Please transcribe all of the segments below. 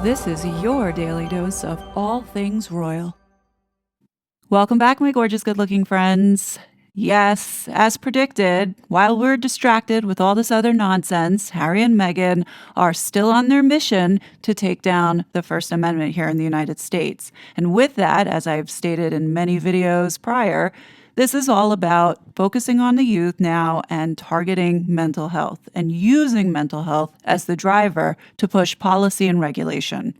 This is your daily dose of all things royal. Welcome back, my gorgeous, good-looking friends. Yes, as predicted, while we're distracted with all this other nonsense, Harry and Meghan are still on their mission to take down the First Amendment here in the United States. And with that, as I've stated in many videos prior, this is all about focusing on the youth now and targeting mental health and using mental health as the driver to push policy and regulation.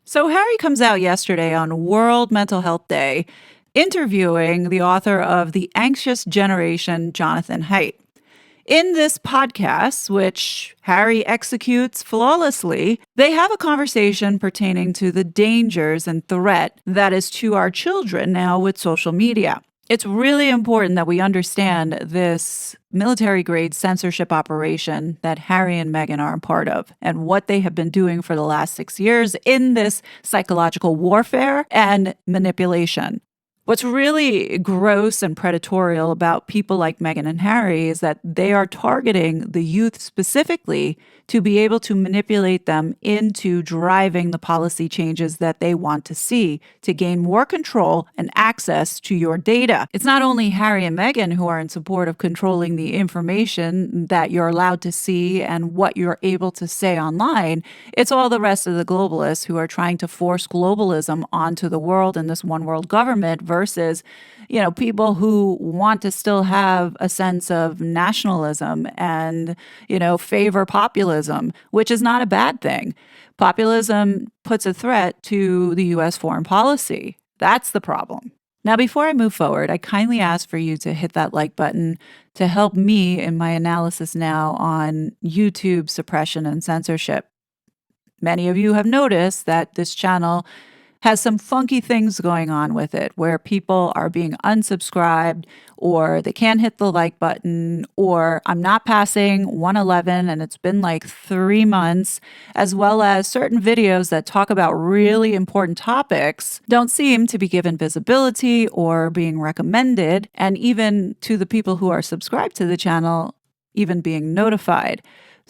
So Harry comes out yesterday on World Mental Health Day interviewing the author of The Anxious Generation, Jonathan Haidt. In this podcast, which Harry executes flawlessly, they have a conversation pertaining to the dangers and threat that is to our children now with social media. It's really important that we understand this military-grade censorship operation that Harry and Meghan are a part of and what they have been doing for the last 6 years in this psychological warfare and manipulation. What's really gross and predatory about people like Meghan and Harry is that they are targeting the youth specifically to be able to manipulate them into driving the policy changes that they want to see to gain more control and access to your data. It's not only Harry and Meghan who are in support of controlling the information that you're allowed to see and what you're able to say online. It's all the rest of the globalists who are trying to force globalism onto the world and this one world government versus, people who want to still have a sense of nationalism and, favor populism, which is not a bad thing. Populism puts a threat to the U.S. foreign policy. That's the problem. Now, before I move forward, I kindly ask for you to hit that like button to help me in my analysis now on YouTube suppression and censorship. Many of you have noticed that this channel has some funky things going on with it where people are being unsubscribed or they can't hit the like button or I'm not passing 111 and it's been like 3 months, as well as certain videos that talk about really important topics don't seem to be given visibility or being recommended, and even to the people who are subscribed to the channel, even being notified.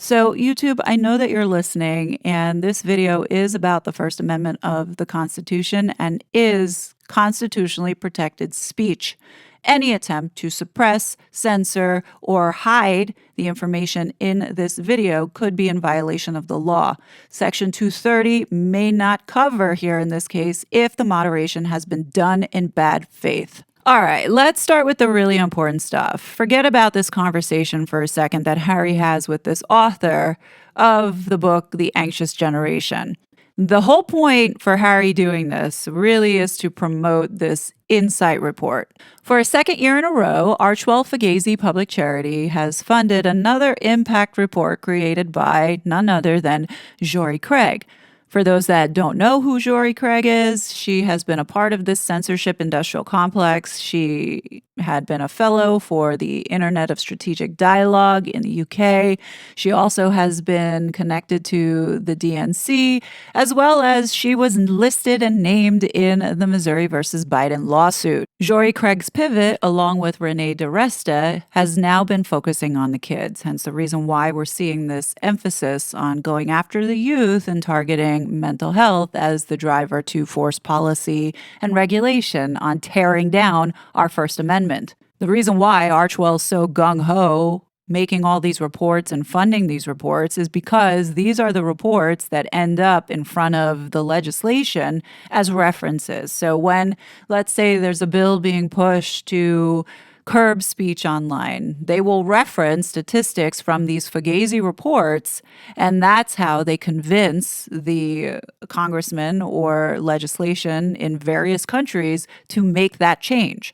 So YouTube, I know that you're listening, and this video is about the First Amendment of the Constitution and is constitutionally protected speech. Any attempt to suppress, censor, or hide the information in this video could be in violation of the law. Section 230 may not cover here in this case if the moderation has been done in bad faith. All right, let's start with the really important stuff. Forget about this conversation for a second that Harry has with this author of the book, The Anxious Generation. The whole point for Harry doing this really is to promote this insight report. For a second year in a row, Archewell Public Charity has funded another impact report created by none other than Jory Craig. For those that don't know who Jory Craig is, she has been a part of this censorship industrial complex. She had been a fellow for the Internet of Strategic Dialogue in the UK. She also has been connected to the DNC, as well as she was listed and named in the Missouri versus Biden lawsuit. Jory Craig's pivot, along with Renee DiResta, has now been focusing on the kids, hence the reason why we're seeing this emphasis on going after the youth and targeting mental health as the driver to force policy and regulation on tearing down our First Amendment. The reason why Archewell's so gung-ho making all these reports and funding these reports is because these are the reports that end up in front of the legislation as references. So when, let's say, there's a bill being pushed to curb speech online, they will reference statistics from these Fugazi reports, and that's how they convince the congressman or legislation in various countries to make that change.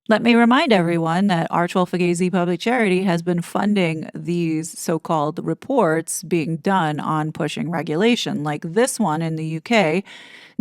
Let me remind everyone that Archewell Public Charity has been funding these so-called reports being done on pushing regulation, like this one in the UK.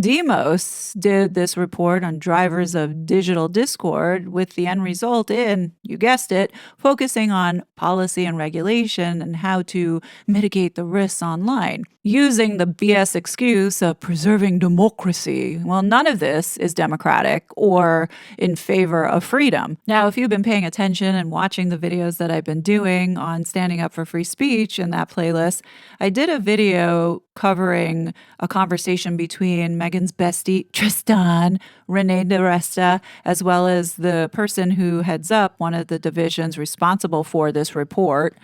Demos did this report on drivers of digital discord with the end result in you guessed it, focusing on policy and regulation and how to mitigate the risks online, using the BS excuse of preserving democracy. Well, none of this is democratic or in favor of freedom. Now, if you've been paying attention and watching the videos that I've been doing on standing up for free speech in that playlist, I did a video covering a conversation between Meghan's bestie, Tristan, Renee DeResta, as well as the person who heads up one of the divisions responsible for this report,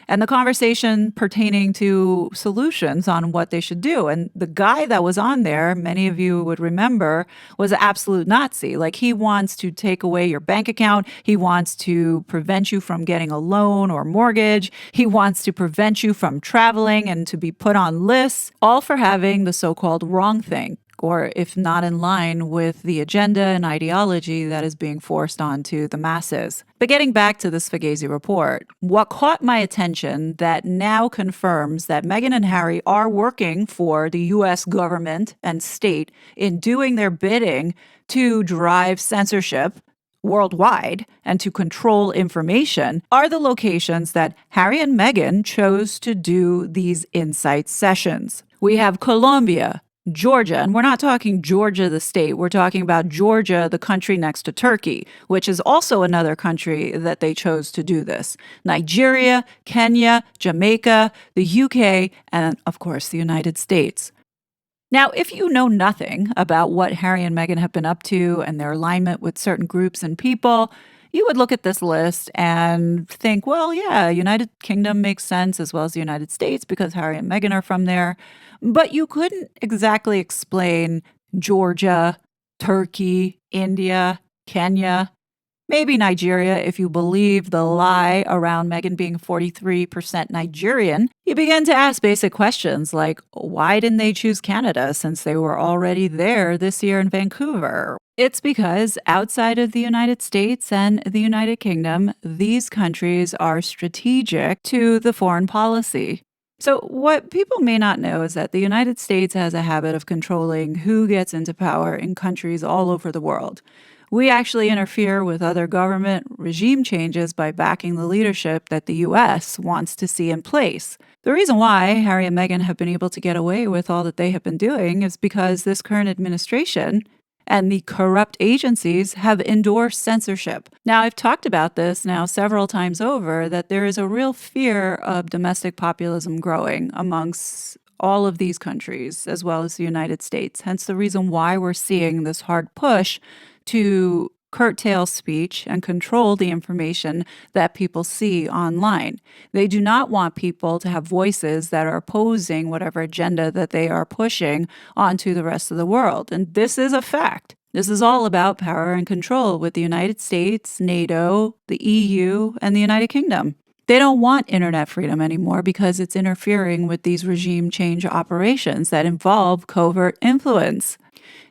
and the conversation pertaining to solutions on what they should do. And the guy that was on there, many of you would remember, was an absolute Nazi. Like, he wants to take away your bank account. He wants to prevent you from getting a loan or mortgage. He wants to prevent you from traveling and to be put on lists, all for having the so-called wrong thing, or if not in line with the agenda and ideology that is being forced onto the masses. But getting back to this Fugazi report, what caught my attention that now confirms that Meghan and Harry are working for the U.S. government and state in doing their bidding to drive censorship worldwide and to control information are the locations that Harry and Meghan chose to do these insight sessions. We have Colombia, Georgia, and we're not talking Georgia, the state. We're talking about Georgia, the country next to Turkey, which is also another country that they chose to do this. Nigeria, Kenya, Jamaica, the UK, and of course, the United States. Now, if you know nothing about what Harry and Meghan have been up to and their alignment with certain groups and people, you would look at this list and think, well, yeah, United Kingdom makes sense as well as the United States because Harry and Meghan are from there. But you couldn't exactly explain Georgia, Turkey, India, Kenya, maybe Nigeria if you believe the lie around Meghan being 43% Nigerian. You begin to ask basic questions like, why didn't they choose Canada since they were already there this year in Vancouver? It's because outside of the United States and the United Kingdom, these countries are strategic to the foreign policy. So what people may not know is that the United States has a habit of controlling who gets into power in countries all over the world. We actually interfere with other government regime changes by backing the leadership that the U.S. wants to see in place. The reason why Harry and Meghan have been able to get away with all that they have been doing is because this current administration and the corrupt agencies have endorsed censorship. Now, I've talked about this now several times over, that there is a real fear of domestic populism growing amongst all of these countries, as well as the United States. Hence the reason why we're seeing this hard push to curtail speech and control the information that people see online. They do not want people to have voices that are opposing whatever agenda that they are pushing onto the rest of the world. And this is a fact. This is all about power and control with the United States, NATO, the EU, and the United Kingdom. They don't want internet freedom anymore because it's interfering with these regime change operations that involve covert influence.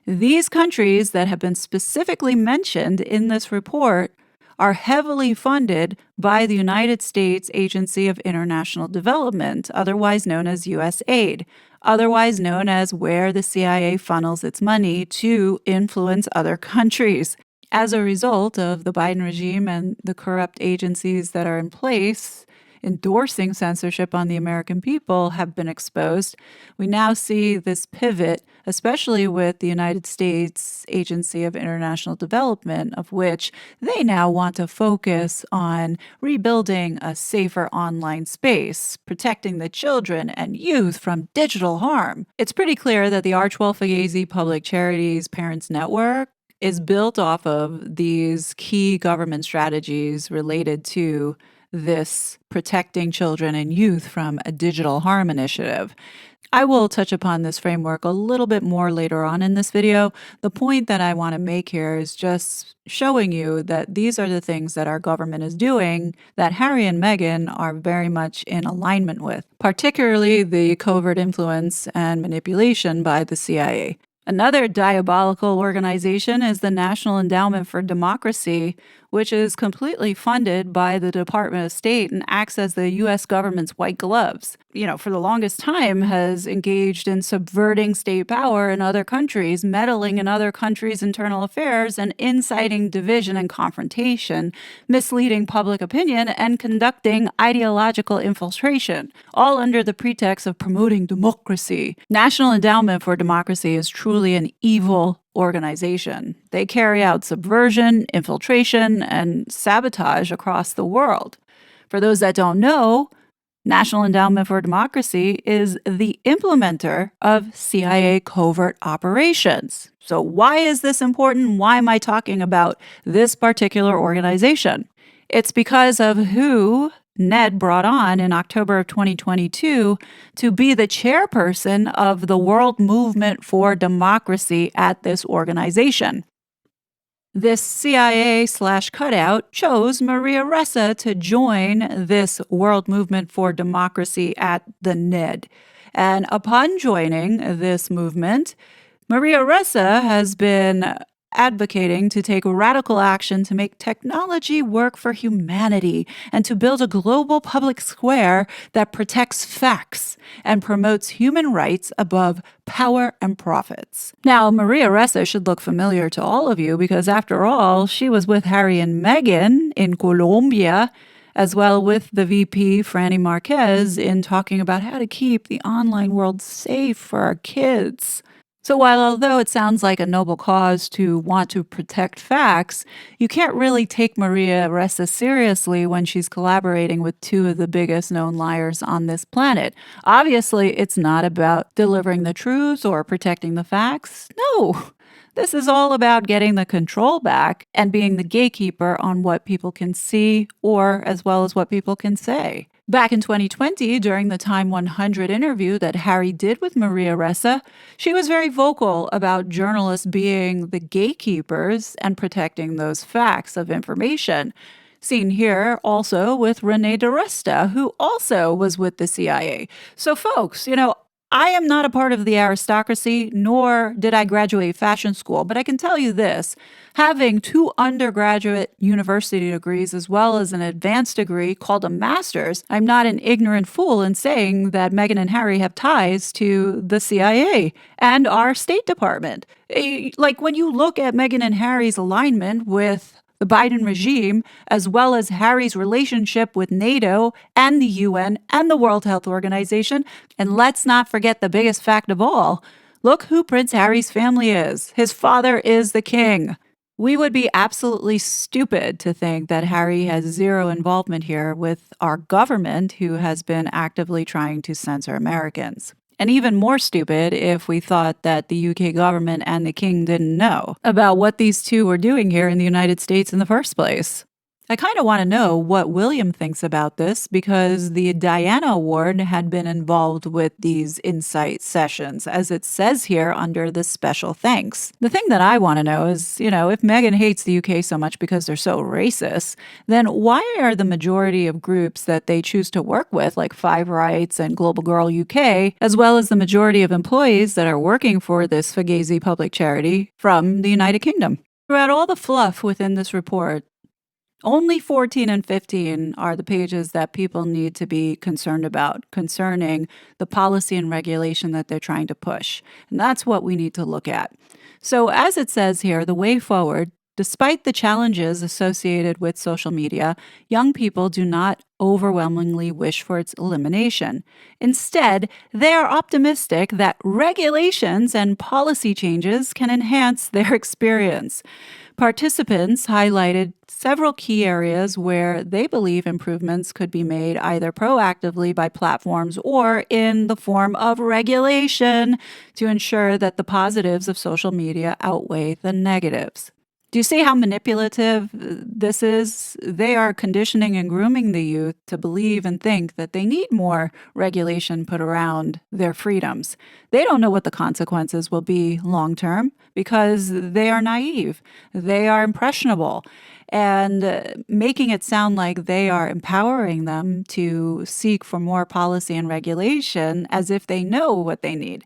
These countries that have been specifically mentioned in this report are heavily funded by the United States Agency of International Development, otherwise known as USAID, otherwise known as where the CIA funnels its money to influence other countries. As a result of the Biden regime and the corrupt agencies that are in place, endorsing censorship on the American people have been exposed. We now see this pivot, especially with the United States Agency of International Development, of which they now want to focus on rebuilding a safer online space, protecting the children and youth from digital harm. It's pretty clear that the Archewell Fugazi Public Charities Parents Network is built off of these key government strategies related to this protecting children and youth from a digital harm initiative. I will touch upon this framework a little bit more later on in this video. The point that I want to make here is just showing you that these are the things that our government is doing that Harry and Meghan are very much in alignment with, particularly the covert influence and manipulation by the CIA. Another diabolical organization is the National Endowment for Democracy, which is completely funded by the Department of State and acts as the U.S. government's white gloves. For the longest time has engaged in subverting state power in other countries, meddling in other countries' internal affairs, and inciting division and confrontation, misleading public opinion, and conducting ideological infiltration, all under the pretext of promoting democracy. National Endowment for Democracy is truly an evil organization. They carry out subversion, infiltration, and sabotage across the world. For those that don't know, National Endowment for Democracy is the implementer of CIA covert operations. So why is this important? Why am I talking about this particular organization? It's because of who Ned brought on in October of 2022 to be the chairperson of the World Movement for Democracy at this organization. This CIA/cutout chose Maria Ressa to join this World Movement for Democracy at the NED. And upon joining this movement, Maria Ressa has been advocating to take radical action to make technology work for humanity and to build a global public square that protects facts and promotes human rights above power and profits. Now, Maria Ressa should look familiar to all of you because, after all, she was with Harry and Meghan in Colombia, as well with the VP, Franny Marquez, in talking about how to keep the online world safe for our kids. So although it sounds like a noble cause to want to protect facts, you can't really take Maria Ressa seriously when she's collaborating with two of the biggest known liars on this planet. Obviously, it's not about delivering the truth or protecting the facts. No, this is all about getting the control back and being the gatekeeper on what people can see or as well as what people can say. Back in 2020, during the Time 100 interview that Harry did with Maria Ressa, she was very vocal about journalists being the gatekeepers and protecting those facts of information. Seen here also with Renee DiResta, who also was with the CIA. So folks, I am not a part of the aristocracy, nor did I graduate fashion school, but I can tell you this. Having 2 undergraduate university degrees as well as an advanced degree called a master's, I'm not an ignorant fool in saying that Meghan and Harry have ties to the CIA and our State Department. Like when you look at Meghan and Harry's alignment with the Biden regime, as well as Harry's relationship with NATO and the UN and the World Health Organization. And let's not forget the biggest fact of all. Look who Prince Harry's family is. His father is the king. We would be absolutely stupid to think that Harry has zero involvement here with our government, who has been actively trying to censor Americans. And even more stupid if we thought that the UK government and the king didn't know about what these two were doing here in the United States in the first place. I kind of want to know what William thinks about this because the Diana Award had been involved with these insight sessions, as it says here under the special thanks. The thing that I want to know is, if Meghan hates the UK so much because they're so racist, then why are the majority of groups that they choose to work with, like Five Rights and Global Girl UK, as well as the majority of employees that are working for this Fugazi public charity, from the United Kingdom? Throughout all the fluff within this report, only 14 and 15 are the pages that people need to be concerned about concerning the policy and regulation that they're trying to push. And that's what we need to look at. So as it says here, the way forward, despite the challenges associated with social media, young people do not overwhelmingly wish for its elimination. Instead, they are optimistic that regulations and policy changes can enhance their experience. Participants highlighted several key areas where they believe improvements could be made either proactively by platforms or in the form of regulation to ensure that the positives of social media outweigh the negatives. Do you see how manipulative this is? They are conditioning and grooming the youth to believe and think that they need more regulation put around their freedoms. They don't know what the consequences will be long term because they are naive. They are impressionable. And making it sound like they are empowering them to seek for more policy and regulation as if they know what they need.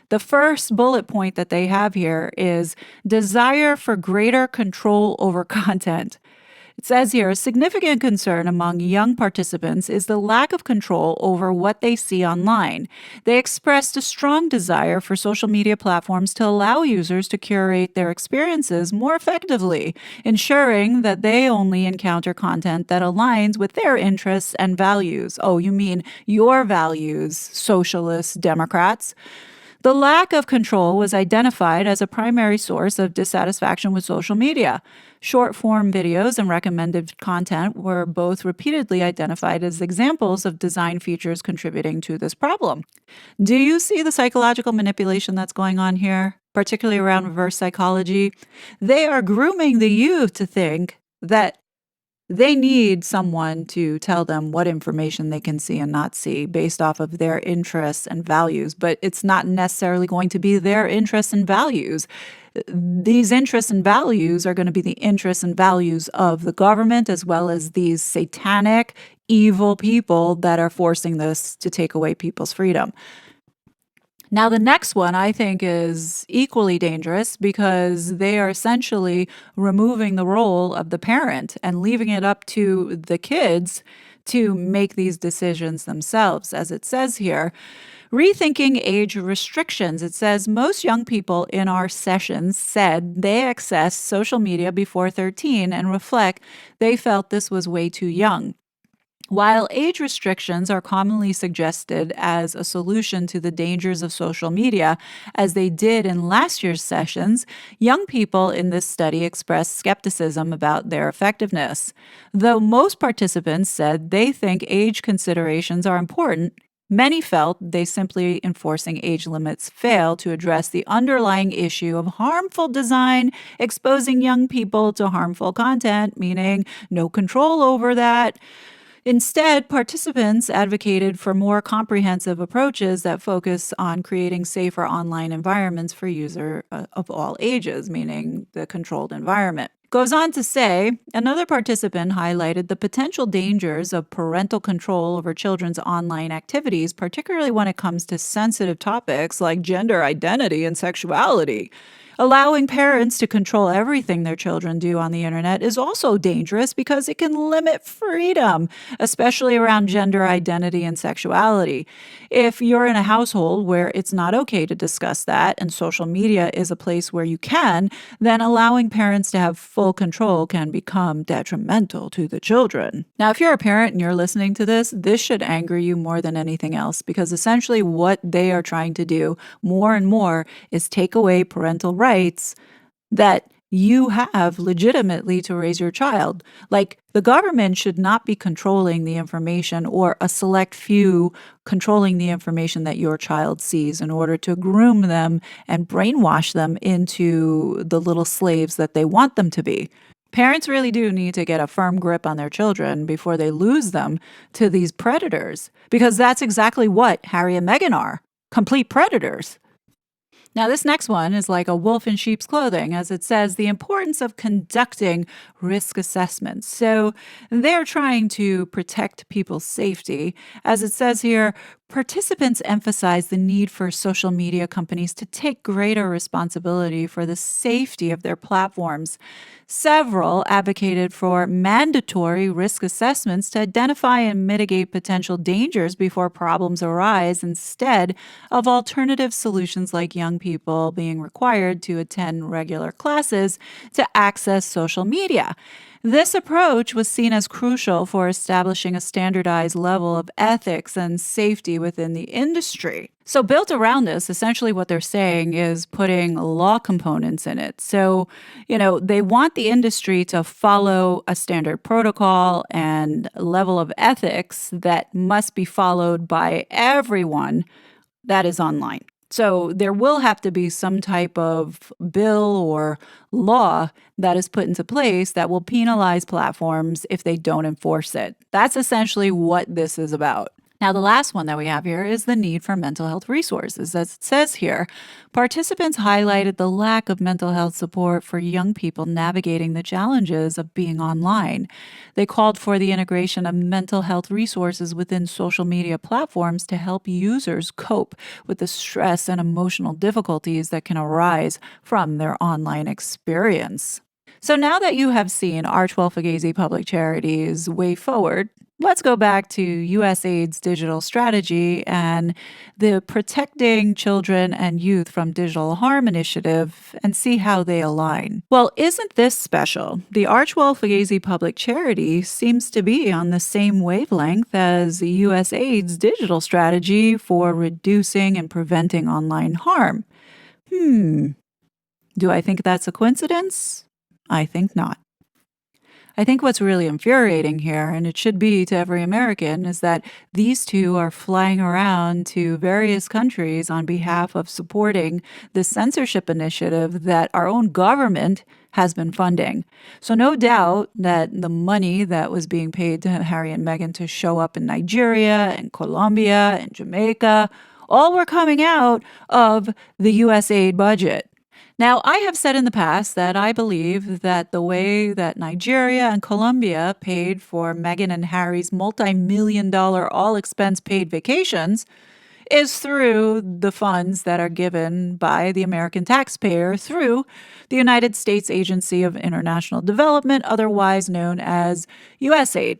The first bullet point that they have here is desire for greater control over content. It says here a significant concern among young participants is the lack of control over what they see online. They expressed a strong desire for social media platforms to allow users to curate their experiences more effectively, ensuring that they only encounter content that aligns with their interests and values. Oh, you mean your values, socialists, Democrats? The lack of control was identified as a primary source of dissatisfaction with social media. Short form videos and recommended content were both repeatedly identified as examples of design features contributing to this problem. Do you see the psychological manipulation that's going on here, particularly around reverse psychology? They are grooming the youth to think that they need someone to tell them what information they can see and not see based off of their interests and values, but it's not necessarily going to be their interests and values. These interests and values are going to be the interests and values of the government, as well as these satanic, evil people that are forcing this to take away people's freedom. Now, the next one I think is equally dangerous because they are essentially removing the role of the parent and leaving it up to the kids to make these decisions themselves. As it says here, rethinking age restrictions. It says most young people in our sessions said they accessed social media before 13 and reflect they felt this was way too young. While age restrictions are commonly suggested as a solution to the dangers of social media, as they did in last year's sessions, young people in this study expressed skepticism about their effectiveness. Though most participants said they think age considerations are important, many felt they simply enforcing age limits fail to address the underlying issue of harmful design, exposing young people to harmful content, meaning no control over that. Instead, participants advocated for more comprehensive approaches that focus on creating safer online environments for users of all ages, meaning the controlled environment. Goes on to say, another participant highlighted the potential dangers of parental control over children's online activities, particularly when it comes to sensitive topics like gender identity and sexuality. Allowing parents to control everything their children do on the internet is also dangerous because it can limit freedom, especially around gender identity and sexuality. If you're in a household where it's not okay to discuss that and social media is a place where you can, then allowing parents to have full control can become detrimental to the children. Now, if you're a parent and you're listening to this should anger you more than anything else because essentially what they are trying to do more and more is take away parental rights that you have legitimately to raise your child. Like, the government should not be controlling the information or a select few controlling the information that your child sees in order to groom them and brainwash them into the little slaves that they want them to be. Parents really do need to get a firm grip on their children before they lose them to these predators, because that's exactly what Harry and Meghan are, complete predators. Now, this next one is like a wolf in sheep's clothing, as it says the importance of conducting risk assessments. So they're trying to protect people's safety. As it says here, participants emphasize the need for social media companies to take greater responsibility for the safety of their platforms. Several advocated for mandatory risk assessments to identify and mitigate potential dangers before problems arise instead of alternative solutions like young people being required to attend regular classes to access social media. This approach was seen as crucial for establishing a standardized level of ethics and safety within the industry. So, built around this, essentially what they're saying is putting law components in it. So, they want the industry to follow a standard protocol and level of ethics that must be followed by everyone that is online. So there will have to be some type of bill or law that is put into place that will penalize platforms if they don't enforce it. That's essentially what this is about. Now, the last one that we have here is the need for mental health resources. As it says here, participants highlighted the lack of mental health support for young people navigating the challenges of being online. They called for the integration of mental health resources within social media platforms to help users cope with the stress and emotional difficulties that can arise from their online experience. So now that you have seen Archewell Public Charity's way forward, let's go back to USAID's digital strategy and the Protecting Children and Youth from Digital Harm initiative and see how they align. Well, isn't this special? The Archewell Public Charity seems to be on the same wavelength as USAID's digital strategy for reducing and preventing online harm. Do I think that's a coincidence? I think not. I think what's really infuriating here, and it should be to every American, is that these two are flying around to various countries on behalf of supporting the censorship initiative that our own government has been funding. So no doubt that the money that was being paid to Harry and Meghan to show up in Nigeria and Colombia and Jamaica all were coming out of the USAID budget. Now, I have said in the past that I believe that the way that Nigeria and Colombia paid for Meghan and Harry's multi-million-dollar all-expense-paid vacations is through the funds that are given by the American taxpayer through the United States Agency of International Development, otherwise known as USAID.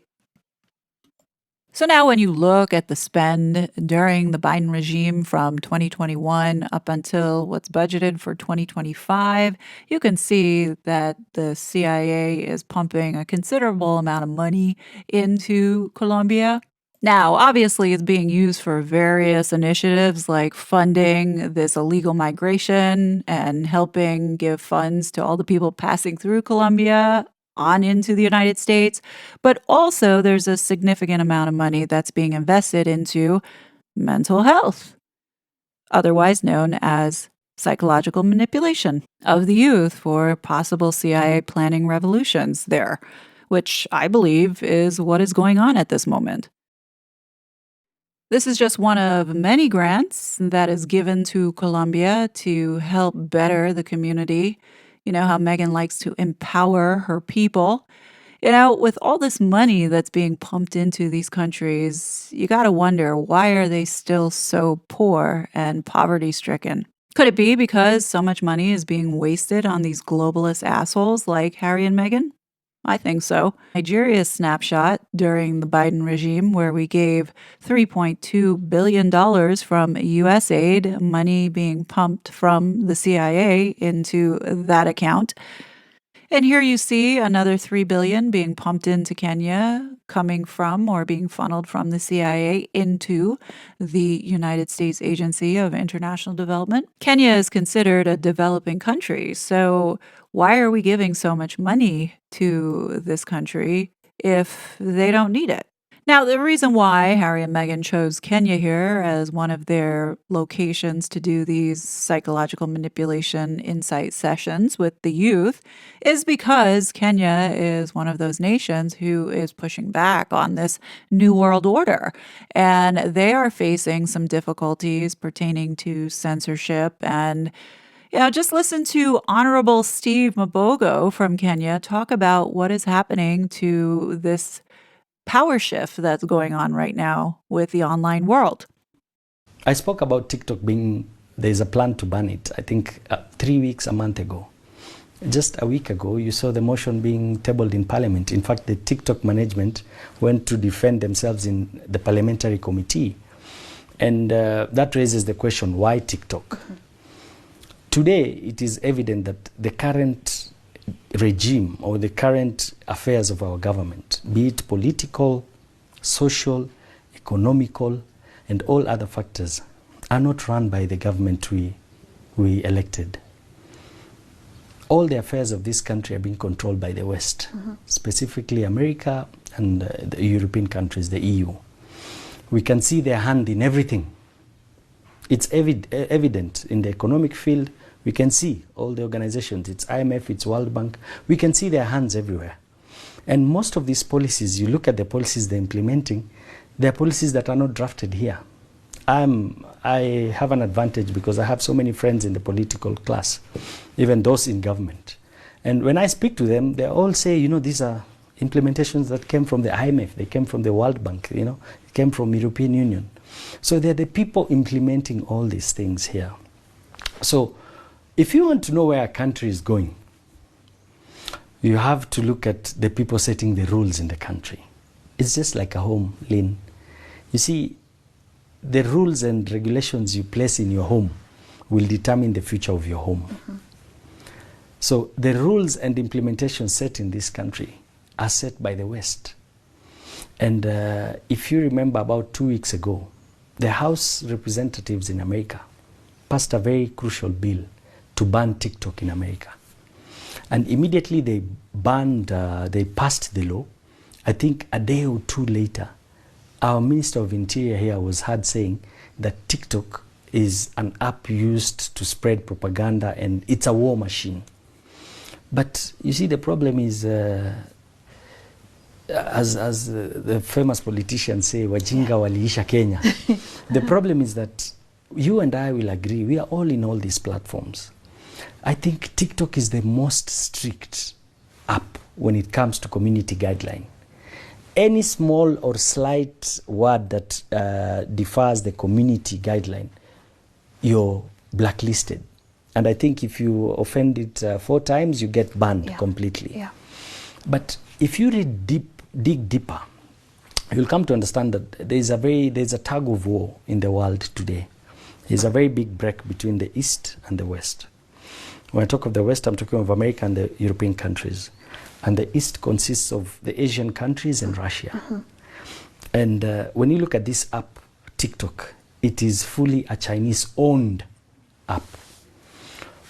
So now when you look at the spend during the Biden regime from 2021 up until what's budgeted for 2025, you can see that the CIA is pumping a considerable amount of money into Colombia. Now, obviously, it's being used for various initiatives like funding this illegal migration and helping give funds to all the people passing through Colombia on into the United States, but also there's a significant amount of money that's being invested into mental health, otherwise known as psychological manipulation of the youth for possible CIA planning revolutions there, which I believe is what is going on at this moment. This is just one of many grants that is given to Colombia to help better the community. You know how Meghan likes to empower her people. With all this money that's being pumped into these countries, you got to wonder, why are they still so poor and poverty-stricken? Could it be because so much money is being wasted on these globalist assholes like Harry and Meghan? I think so. Nigeria's snapshot during the Biden regime, where we gave $3.2 billion from USAID, money being pumped from the CIA into that account. And here you see another $3 billion being pumped into Kenya, coming from or being funneled from the CIA into the United States Agency of International Development. Kenya is considered a developing country, so why are we giving so much money to this country if they don't need it? Now, the reason why Harry and Meghan chose Kenya here as one of their locations to do these psychological manipulation insight sessions with the youth is because Kenya is one of those nations who is pushing back on this New World Order. And they are facing some difficulties pertaining to censorship. And just listen to Honorable Steve Mabogo from Kenya talk about what is happening to this power shift that's going on right now with the online world. I spoke about TikTok there's a plan to ban it, I think 3 weeks, a month ago. Just a week ago, you saw the motion being tabled in Parliament. In fact, the TikTok management went to defend themselves in the parliamentary committee. And that raises the question, why TikTok? Mm-hmm. Today, it is evident that the current regime or the current affairs of our government, be it political, social, economical, and all other factors, are not run by the government we elected. All the affairs of this country are being controlled by the West, specifically America and the European countries, the EU. We can see their hand in everything. It's evident in the economic field. We can see all the organizations, it's IMF, it's World Bank, we can see their hands everywhere. And most of these policies, you look at the policies they're implementing, they're policies that are not drafted here. I have an advantage because I have so many friends in the political class, even those in government. And when I speak to them, they all say, these are implementations that came from the IMF, they came from the World Bank, it came from European Union. So they're the people implementing all these things here. So if you want to know where a country is going, You have to look at the people setting the rules in the country. It's just like a home, Lynn. You see, the rules and regulations you place in your home will determine the future of your home. So the rules and implementation set in this country are set by the West. And if you remember, about 2 weeks ago, the House representatives in America passed a very crucial bill to ban TikTok in America. And immediately they passed the law. I think a day or two later, our Minister of Interior here was heard saying that TikTok is an app used to spread propaganda and it's a war machine. But you see, the problem is, as the famous politicians say, wajinga waliisha Kenya. The problem is that you and I will agree, we are all in all these platforms. I think TikTok is the most strict app when it comes to community guideline. Any small or slight word that defies the community guideline, you're blacklisted. And I think if you offend it 4 times, you get banned completely. Yeah. But if you dig deeper, you'll come to understand that there's a tug of war in the world today. There's a very big break between the East and the West. When I talk of the West, I'm talking of America and the European countries. And the East consists of the Asian countries and Russia. And when you look at this app, TikTok, it is fully a Chinese-owned app.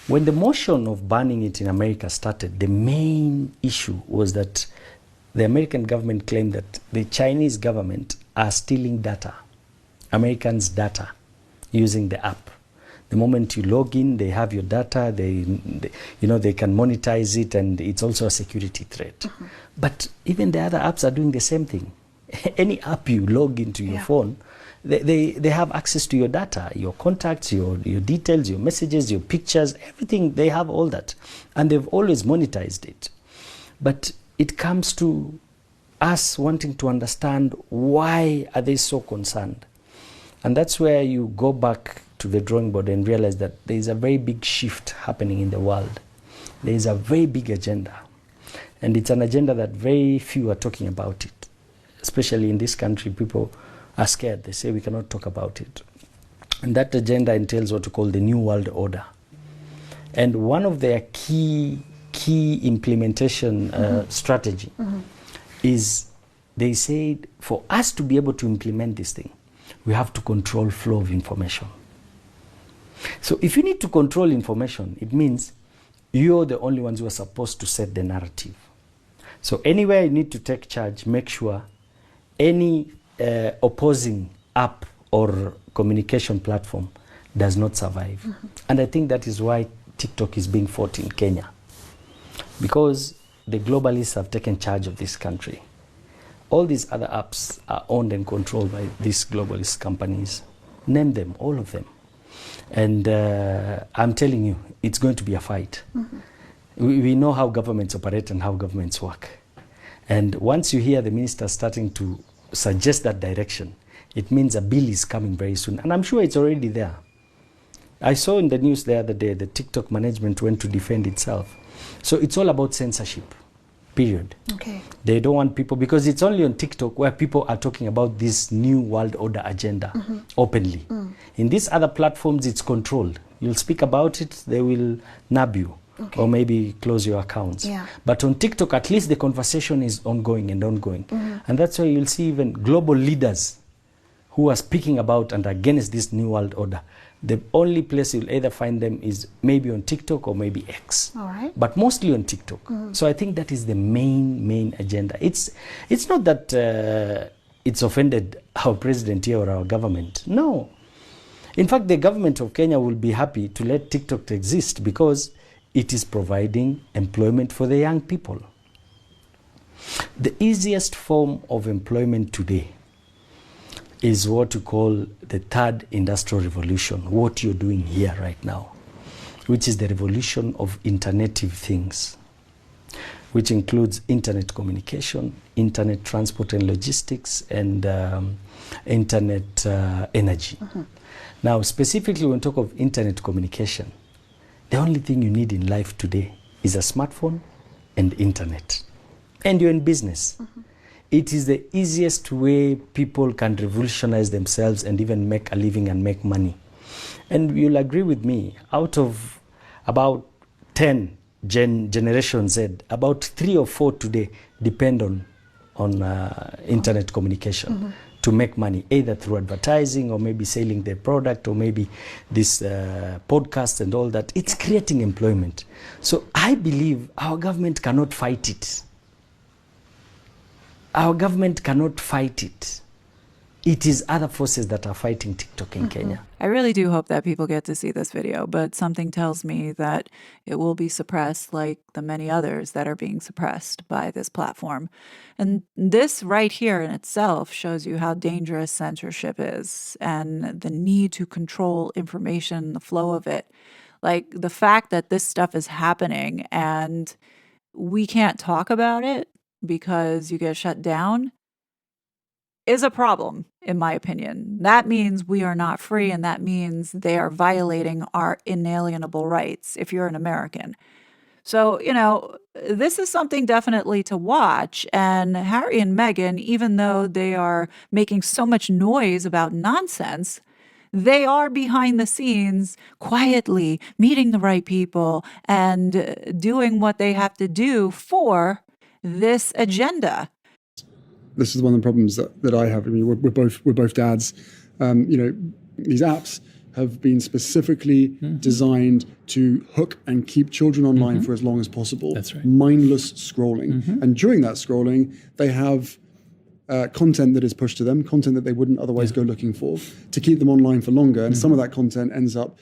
When the motion of banning it in America started, the main issue was that the American government claimed that the Chinese government are stealing data, Americans' data, using the app. The moment you log in, they have your data, they can monetize it, and it's also a security threat. But even the other apps are doing the same thing. Any app you log into your phone, they have access to your data, your contacts, your details, your messages, your pictures, everything. They have all that. And they've always monetized it. But it comes to us wanting to understand, why are they so concerned? And that's where you go back to the drawing board and realize that there is a very big shift happening in the world. There is a very big agenda. And it's an agenda that very few are talking about it. Especially in this country, people are scared. They say we cannot talk about it. And that agenda entails what we call the New World Order. And one of their key implementation strategy is, they said, for us to be able to implement this thing, we have to control flow of information. So if you need to control information, it means you're the only ones who are supposed to set the narrative. So anywhere you need to take charge, make sure any opposing app or communication platform does not survive. And I think that is why TikTok is being fought in Kenya. Because the globalists have taken charge of this country. All these other apps are owned and controlled by these globalist companies. Name them, all of them. And I'm telling you, it's going to be a fight. We know how governments operate and how governments work. And once you hear the minister starting to suggest that direction, it means a bill is coming very soon. And I'm sure it's already there. I saw in the news the other day that TikTok management went to defend itself. So it's all about censorship, period. Okay. They don't want people, because it's only on TikTok where people are talking about this new world order agenda openly. In these other platforms, it's controlled. You'll speak about it, they will nab you. Okay. Or maybe close your accounts. But on TikTok, at least the conversation is ongoing and ongoing. And that's why you'll see even global leaders who are speaking about and against this new world order. The only place you'll either find them is maybe on TikTok or maybe X. All right. But mostly on TikTok. So I think that is the main agenda. It's not that it's offended our president here or our government. No. In fact, the government of Kenya will be happy to let TikTok exist, because it is providing employment for the young people. The easiest form of employment today is what we call the third industrial revolution, what you're doing here right now, which is the revolution of internetive things, which includes internet communication, internet transport and logistics, and internet energy. Now, specifically when we talk of internet communication, the only thing you need in life today is a smartphone and internet, and you're in business. It is the easiest way people can revolutionize themselves and even make a living and make money. And you'll agree with me, out of about 10 Generation Z, about 3 or 4 today depend on internet communication to make money, either through advertising or maybe selling their product or maybe this podcast and all that. It's creating employment. So I believe our government cannot fight it. Our government cannot fight it. It is other forces that are fighting TikTok in Kenya. I really do hope that people get to see this video, but something tells me that it will be suppressed like the many others that are being suppressed by this platform. And this right here in itself shows you how dangerous censorship is and the need to control information, the flow of it. Like the fact that this stuff is happening and we can't talk about it because you get shut down is a problem, in my opinion. That means we are not free, and that means they are violating our inalienable rights if you're an American. So, this is something definitely to watch. And Harry and Meghan, even though they are making so much noise about nonsense, they are behind the scenes quietly meeting the right people and doing what they have to do for this agenda. This is one of the problems that I have. I mean, we're both dads. These apps have been specifically designed to hook and keep children online for as long as possible. That's right. Mindless scrolling. And during that scrolling, they have content that is pushed to them, content that they wouldn't otherwise go looking for, to keep them online for longer. And some of that content ends up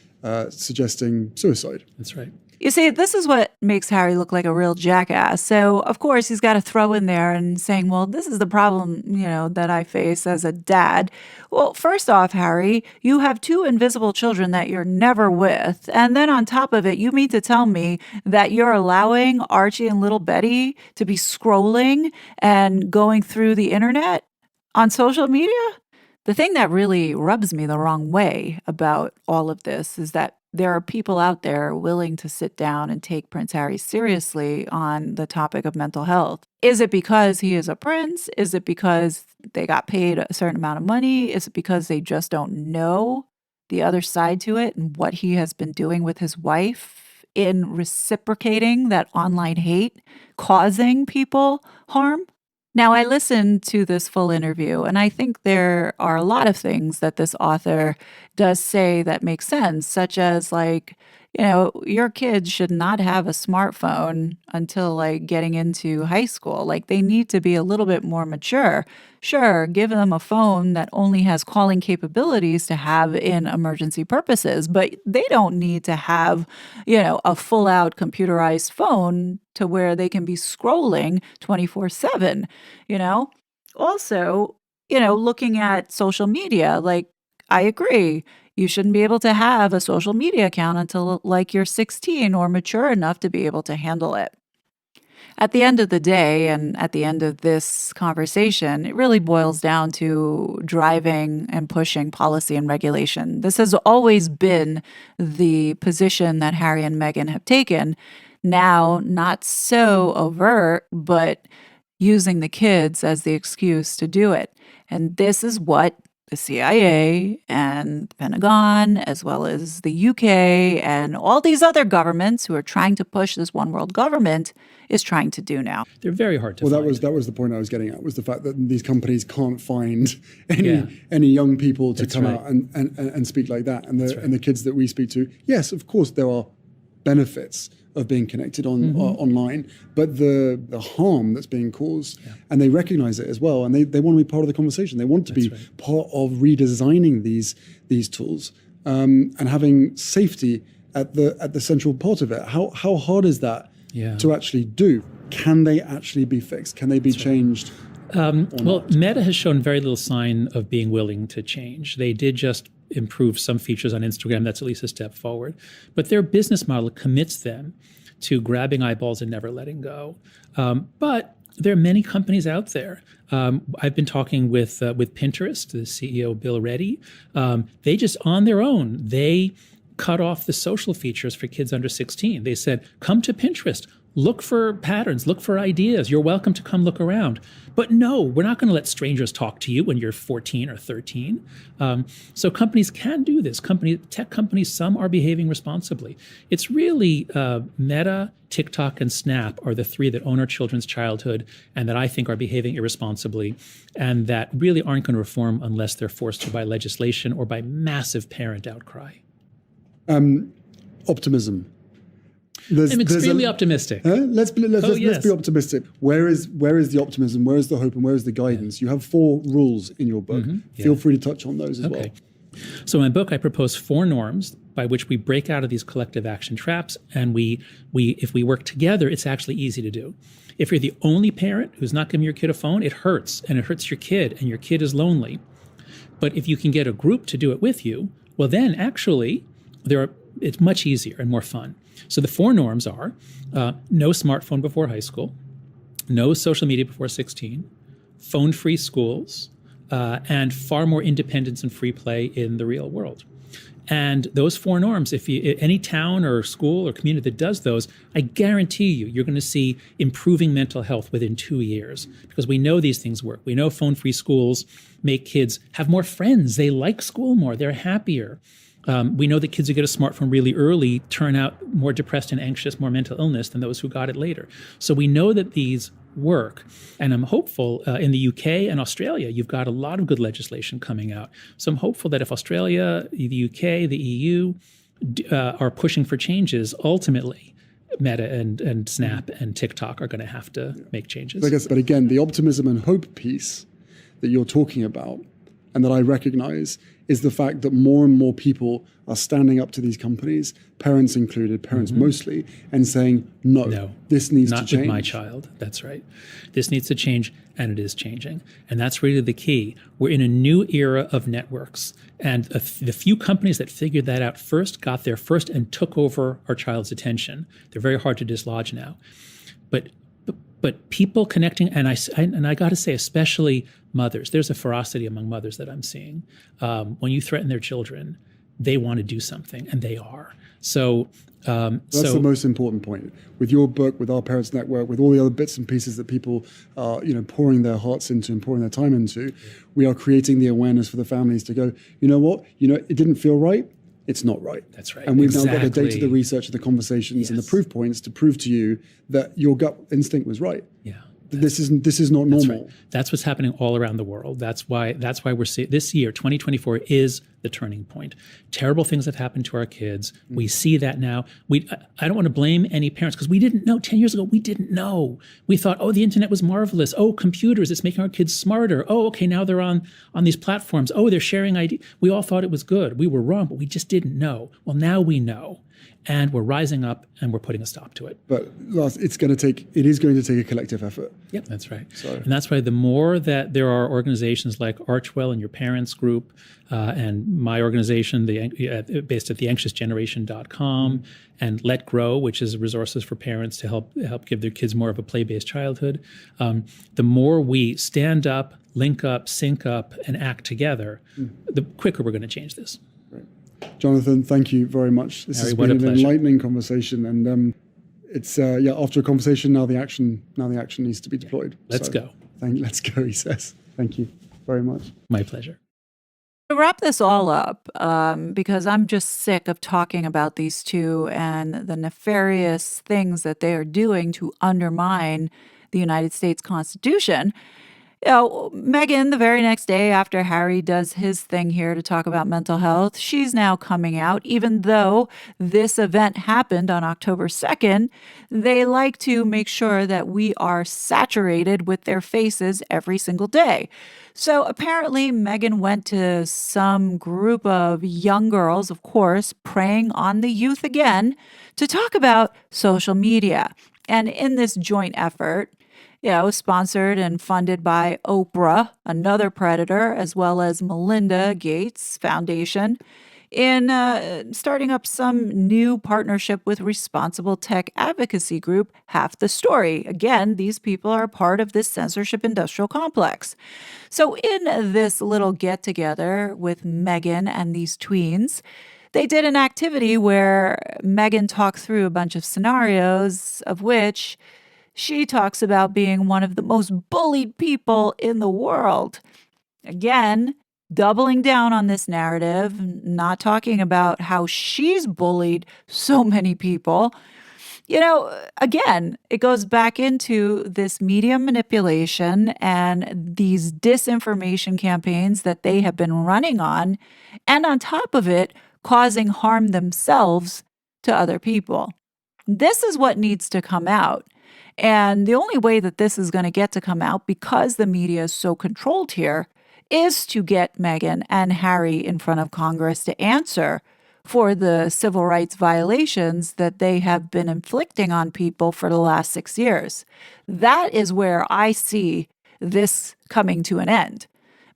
suggesting suicide. That's right. You see, this is what makes Harry look like a real jackass. So, of course, he's got to throw in there and saying, well, this is the problem, that I face as a dad. Well, first off, Harry, you have 2 invisible children that you're never with. And then on top of it, you mean to tell me that you're allowing Archie and little Betty to be scrolling and going through the internet on social media? The thing that really rubs me the wrong way about all of this is that there are people out there willing to sit down and take Prince Harry seriously on the topic of mental health. Is it because he is a prince? Is it because they got paid a certain amount of money? Is it because they just don't know the other side to it and what he has been doing with his wife in reciprocating that online hate, causing people harm? Now, I listened to this full interview, and I think there are a lot of things that this author does say that make sense, such as your kids should not have a smartphone until getting into high school. They need to be a little bit more mature. Sure, give them a phone that only has calling capabilities to have in emergency purposes, but they don't need to have, a full out computerized phone to where they can be scrolling 24/7, Also, looking at social media, I agree. You shouldn't be able to have a social media account until you're 16 or mature enough to be able to handle it. At the end of the day, and at the end of this conversation, it really boils down to driving and pushing policy and regulation. This has always been the position that Harry and Meghan have taken. Now, not so overt, but using the kids as the excuse to do it. And this is what the CIA and the Pentagon, as well as the UK and all these other governments who are trying to push this one world government is trying to do now. They're very hard to find. Well, that was the point I was getting at, was the fact that these companies can't find any young people to come out and speak like that. And the kids that we speak to, yes, of course, there are benefits of being connected online, but the harm that's being caused, and they recognize it as well, and they want to be part of the conversation. They want to be part of redesigning these tools and having safety at the central part of it. How hard is that to actually do? Can they actually be fixed? Can they be changed? Meta has shown very little sign of being willing to change. They did just improve some features on Instagram. That's at least a step forward. But their business model commits them to grabbing eyeballs and never letting go. But there are many companies out there. I've been talking with Pinterest, the CEO, Bill Reddy. They just, on their own, they cut off the social features for kids under 16. They said, come to Pinterest. look for patterns, look for ideas. You're welcome to come look around. But no, we're not going to let strangers talk to you when you're 14 or 13. So companies can do this. Tech companies, some are behaving responsibly. It's really Meta, TikTok, and Snap are the three that own our children's childhood and that I think are behaving irresponsibly and that really aren't going to reform unless they're forced to by legislation or by massive parent outcry. Optimism. I'm extremely optimistic. Let's be optimistic. Where is the optimism? Where is the hope? And where is the guidance? You have 4 rules in your book. Feel free to touch on those as well. So in my book, I propose 4 norms by which we break out of these collective action traps. And if we work together, it's actually easy to do. If you're the only parent who's not giving your kid a phone, it hurts. And it hurts your kid. And your kid is lonely. But if you can get a group to do it with you, well, then actually, it's much easier and more fun. So the 4 norms are no smartphone before high school, no social media before 16, phone-free schools, and far more independence and free play in the real world. And those 4 norms, if any town or school or community that does those, I guarantee you're going to see improving mental health within 2 years because we know these things work. We know phone-free schools make kids have more friends. They like school more. They're happier. We know that kids who get a smartphone really early turn out more depressed and anxious, more mental illness than those who got it later. So we know that these work. And I'm hopeful in the UK and Australia, you've got a lot of good legislation coming out. So I'm hopeful that if Australia, the UK, the EU are pushing for changes, ultimately, Meta and Snap and TikTok are going to have to make changes. But again, the optimism and hope piece that you're talking about and that I recognize is the fact that more and more people are standing up to these companies, parents included, parents mostly, and saying, no, this needs to change. Not with my child. That's right. This needs to change, and it is changing. And that's really the key. We're in a new era of networks. And the few companies that figured that out first got there first and took over our child's attention. They're very hard to dislodge now. But people connecting, and I got to say, especially mothers, there's a ferocity among mothers that I'm seeing. When you threaten their children, they want to do something, and they are. So that's the most important point. With your book, with Our Parents Network, with all the other bits and pieces that people are, pouring their hearts into and pouring their time into, we are creating the awareness for the families to go, you know what, it didn't feel right. It's not right. That's right. And we've now got the data, the research, the conversations, and the proof points to prove to you that your gut instinct was right. Yeah. This is not normal. Right. That's what's happening all around the world. That's why we're seeing this year, 2024, is the turning point. Terrible things have happened to our kids. We see that now. I don't want to blame any parents because we didn't know 10 years ago. We didn't know. We thought, the internet was marvelous. Computers, it's making our kids smarter. Okay, now they're on these platforms. They're sharing ideas. We all thought it was good. We were wrong, but we just didn't know. Well, now we know. And we're rising up and we're putting a stop to it. But Lars, it is going to take a collective effort. Yep, that's right. And that's why the more that there are organizations like Archewell and Your Parents Group and my organization, based at theanxiousgeneration.com, and Let Grow, which is resources for parents to help give their kids more of a play-based childhood, the more we stand up, link up, sync up, and act together, the quicker we're going to change this. Jonathan, thank you very much. This has been an enlightening conversation, and it's after a conversation, now the action needs to be deployed. Let's go. Let's go, he says. Thank you very much. My pleasure. To wrap this all up, because I'm just sick of talking about these two and the nefarious things that they are doing to undermine the United States Constitution. Meghan, the very next day after Harry does his thing here to talk about mental health, she's now coming out. Even though this event happened on October 2nd, they like to make sure that we are saturated with their faces every single day. So apparently Meghan went to some group of young girls, of course, preying on the youth again, to talk about social media. And in this joint effort, sponsored and funded by Oprah, another predator, as well as Melinda Gates Foundation, in starting up some new partnership with responsible tech advocacy group, Half the Story. Again, these people are part of this censorship industrial complex. So in this little get-together with Meghan and these tweens, They did an activity where Meghan talked through a bunch of scenarios, of which she talks about being one of the most bullied people in the world. Again, doubling down on this narrative, not talking about how she's bullied so many people. Again, it goes back into this media manipulation and these disinformation campaigns that they have been running on, and on top of it, causing harm themselves to other people. This is what needs to come out. And the only way that this is going to get to come out, because the media is so controlled here, is to get Meghan and Harry in front of Congress to answer for the civil rights violations that they have been inflicting on people for the last 6 years. That is where I see this coming to an end,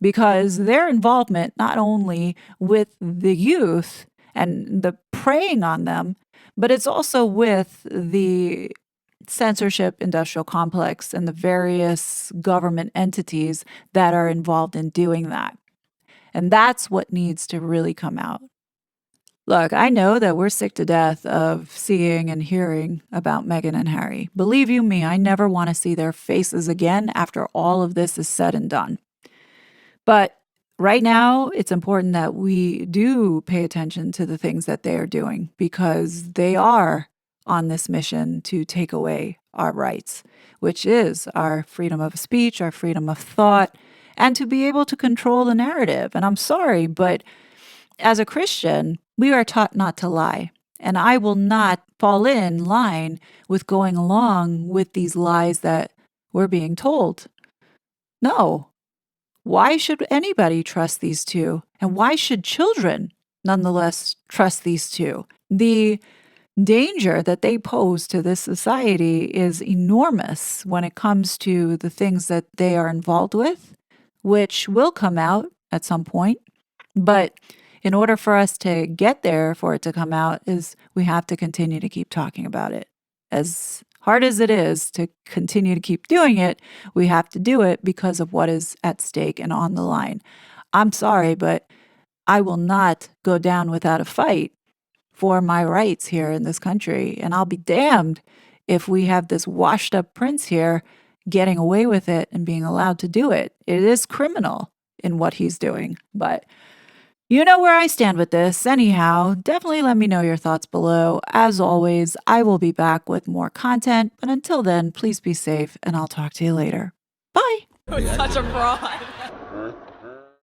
because their involvement not only with the youth and the preying on them, but it's also with the censorship industrial complex and the various government entities that are involved in doing that. And that's what needs to really come out. Look, I know that we're sick to death of seeing and hearing about Meghan and Harry. Believe you me, I never want to see their faces again after all of this is said and done. But right now, it's important that we do pay attention to the things that they are doing, because they are on this mission to take away our rights, which is our freedom of speech, our freedom of thought, and to be able to control the narrative. And I'm sorry, but as a Christian, we are taught not to lie. And I will not fall in line with going along with these lies that we're being told. No. Why should anybody trust these two? And why should children nonetheless trust these two? The danger that they pose to this society is enormous when it comes to the things that they are involved with, which will come out at some point. But in order for us to get there, for it to come out, is we have to continue to keep talking about it. As hard as it is to continue to keep doing it, we have to do it because of what is at stake and on the line. I'm sorry, but I will not go down without a fight for my rights here in this country. And I'll be damned if we have this washed up prince here getting away with it and being allowed to do it. It is criminal in what he's doing. But you know where I stand with this. Anyhow, definitely let me know your thoughts below. As always, I will be back with more content. But until then, please be safe, and I'll talk to you later. Bye. Such a fraud.